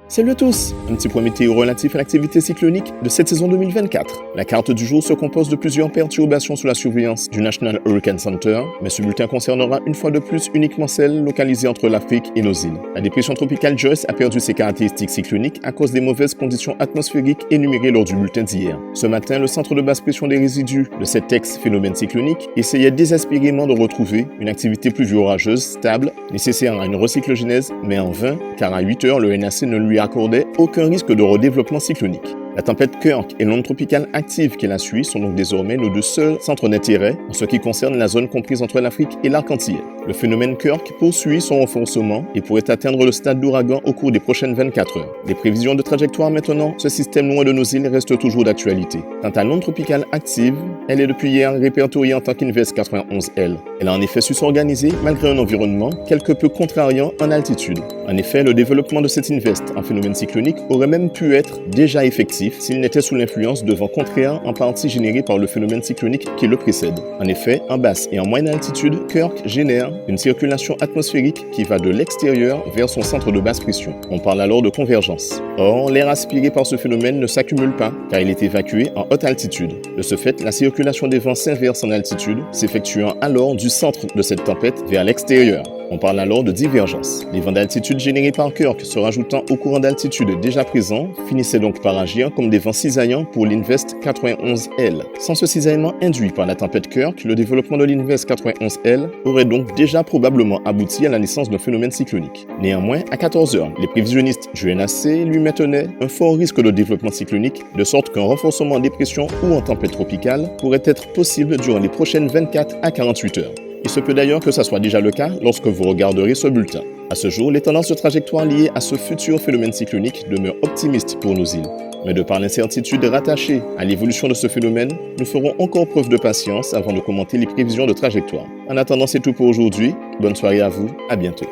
Salut à tous! Un petit point météo relatif à l'activité cyclonique de cette saison 2024. La carte du jour se compose de plusieurs perturbations sous la surveillance du National Hurricane Center, mais ce bulletin concernera une fois de plus uniquement celles localisées entre l'Afrique et nos îles. La dépression tropicale Joyce a perdu ses caractéristiques cycloniques à cause des mauvaises conditions atmosphériques énumérées lors du bulletin d'hier. Ce matin, le centre de basse pression des résidus de cet ex-phénomène cyclonique essayait désespérément de retrouver une activité pluvio-orageuse stable, nécessaire à une recyclogénèse, mais en vain, car à 8 heures, le NAC ne lui accordait aucun risque de redéveloppement cyclonique. La tempête Kirk et l'onde tropicale active qui la suit sont donc désormais nos deux seuls centres d'intérêt en ce qui concerne la zone comprise entre l'Afrique et l'arc antillais. Le phénomène Kirk poursuit son renforcement et pourrait atteindre le stade d'ouragan au cours des prochaines 24 heures. Les prévisions de trajectoire maintenant, ce système loin de nos îles reste toujours d'actualité. Quant à l'onde tropicale active, elle est depuis hier répertoriée en tant qu'Invest 91L. Elle a en effet su s'organiser malgré un environnement quelque peu contrariant en altitude. En effet, le développement de cet Invest en phénomène cyclonique aurait même pu être déjà effectif s'il n'était sous l'influence de vents contraires en partie générés par le phénomène cyclonique qui le précède. En effet, en basse et en moyenne altitude, Kirk génère une circulation atmosphérique qui va de l'extérieur vers son centre de basse pression. On parle alors de convergence. Or, l'air aspiré par ce phénomène ne s'accumule pas car il est évacué en haute altitude. De ce fait, la circulation des vents s'inverse en altitude, s'effectuant alors du centre de cette tempête vers l'extérieur. On parle alors de divergence. Les vents d'altitude générés par Kirk se rajoutant au courant d'altitude déjà présent finissaient donc par agir comme des vents cisaillants pour l'Invest 91L. Sans ce cisaillement induit par la tempête Kirk, le développement de l'Invest 91L aurait donc déjà probablement abouti à la naissance d'un phénomène cyclonique. Néanmoins, à 14 heures, les prévisionnistes du NAC lui maintenaient un fort risque de développement cyclonique, de sorte qu'un renforcement en dépression ou en tempête tropicale pourrait être possible durant les prochaines 24 à 48 heures. Il se peut d'ailleurs que ça soit déjà le cas lorsque vous regarderez ce bulletin. À ce jour, les tendances de trajectoire liées à ce futur phénomène cyclonique demeurent optimistes pour nos îles. Mais de par l'incertitude rattachée à l'évolution de ce phénomène, nous ferons encore preuve de patience avant de commenter les prévisions de trajectoire. En attendant, c'est tout pour aujourd'hui. Bonne soirée à vous, à bientôt.